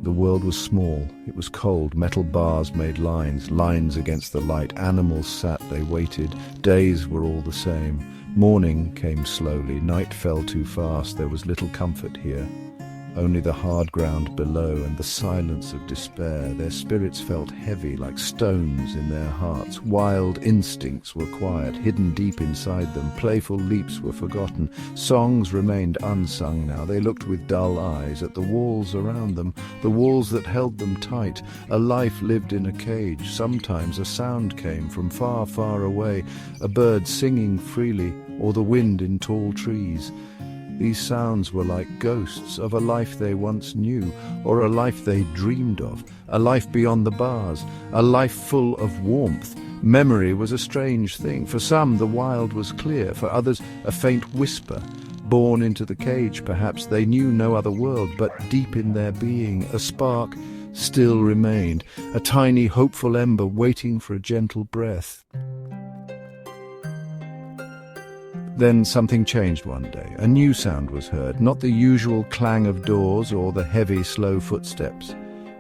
The world was small, it was cold, metal bars made lines, lines against the light. Animals sat, they waited, days were all the same. Morning came slowly, night fell too fast, there was little comfort here. Only the hard ground below and the silence of despair. Their spirits felt heavy like stones in their hearts. Wild instincts were quiet, hidden deep inside them. Playful leaps were forgotten. Songs remained unsung now. They looked with dull eyes at the walls around them, the walls that held them tight. A life lived in a cage. Sometimes a sound came from far, far away, a bird singing freely, or the wind in tall trees. These sounds were like ghosts of a life they once knew, or a life they dreamed of, a life beyond the bars, a life full of warmth. Memory was a strange thing. For some, the wild was clear, for others, a faint whisper. Born into the cage, perhaps, they knew no other world, but deep in their being, a spark still remained, a tiny, hopeful ember waiting for a gentle breath. Then something changed one day. A new sound was heard, not the usual clang of doors or the heavy, slow footsteps.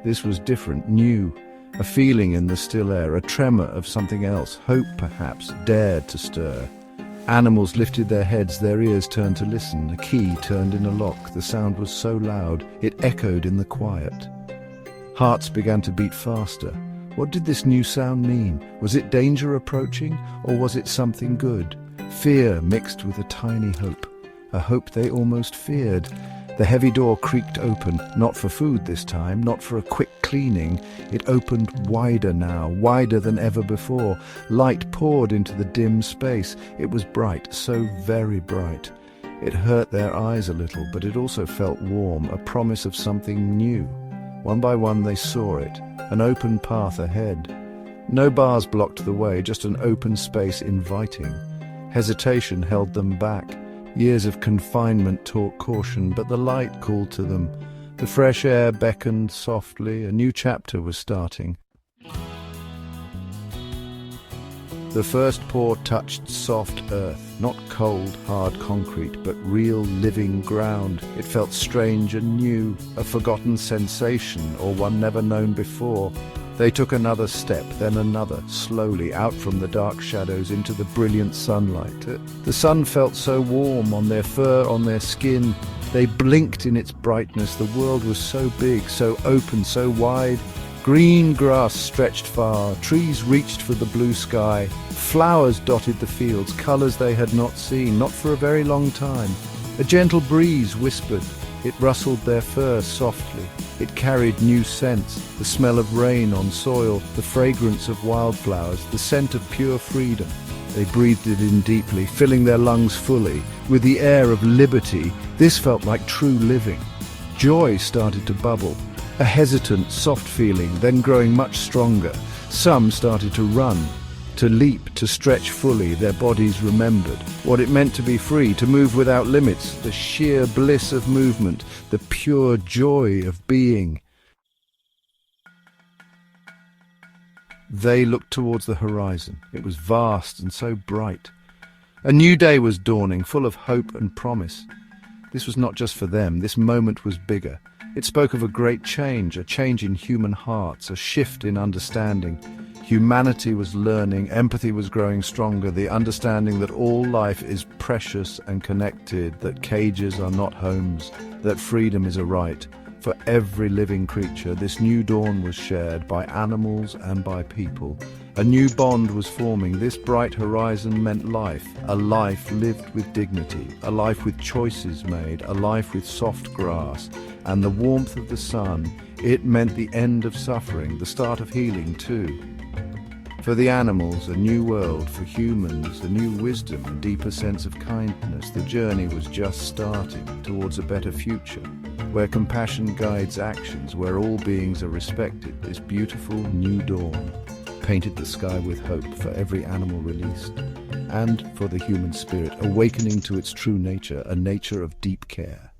This was different, new, a feeling in the still air, a tremor of something else. Hope, perhaps, dared to stir. Animals lifted their heads, their ears turned to listen. A key turned in a lock. The sound was so loud, it echoed in the quiet. Hearts began to beat faster. What did this new sound mean? Was it danger approaching, or was it something good? Fear mixed with a tiny hope, a hope they almost feared. The heavy door creaked open, not for food this time, not for a quick cleaning. It opened wider now, wider than ever before. Light poured into the dim space. It was bright, so very bright. It hurt their eyes a little, but it also felt warm, a promise of something new. One by one they saw it, an open path ahead. No bars blocked the way, just an open space inviting. Hesitation held them back. Years of confinement taught caution, but the light called to them. The fresh air beckoned softly. A new chapter was starting. The first paw touched soft earth, not cold, hard concrete, but real living ground. It felt strange and new, a forgotten sensation, or one never known before. They took another step, then another, slowly out from the dark shadows into the brilliant sunlight. The sun felt so warm on their fur, on their skin. They blinked in its brightness. The world was so big, so open, so wide. Green grass stretched far, trees reached for the blue sky. Flowers dotted the fields, colors they had not seen, not for a very long time. A gentle breeze whispered. It rustled their fur softly. It carried new scents, the smell of rain on soil, the fragrance of wildflowers, the scent of pure freedom. They breathed it in deeply, filling their lungs fully, with the air of liberty. This felt like true living. Joy started to bubble, a hesitant, soft feeling, then growing much stronger. Some started to run, to leap, to stretch fully. Their bodies remembered what it meant to be free, to move without limits, the sheer bliss of movement, the pure joy of being. They looked towards the horizon. It was vast and so bright. A new day was dawning, full of hope and promise. This was not just for them. This moment was bigger. It spoke of a great change, a change in human hearts, a shift in understanding. Humanity was learning, empathy was growing stronger, the understanding that all life is precious and connected, that cages are not homes, that freedom is a right. For every living creature, this new dawn was shared by animals and by people. A new bond was forming. This bright horizon meant life, a life lived with dignity, a life with choices made, a life with soft grass, and the warmth of the sun. It meant the end of suffering, the start of healing too. For the animals, a new world. For humans, a new wisdom, a deeper sense of kindness. The journey was just starting towards a better future, where compassion guides actions, where all beings are respected. This beautiful new dawn painted the sky with hope for every animal released, and for the human spirit, awakening to its true nature, a nature of deep care.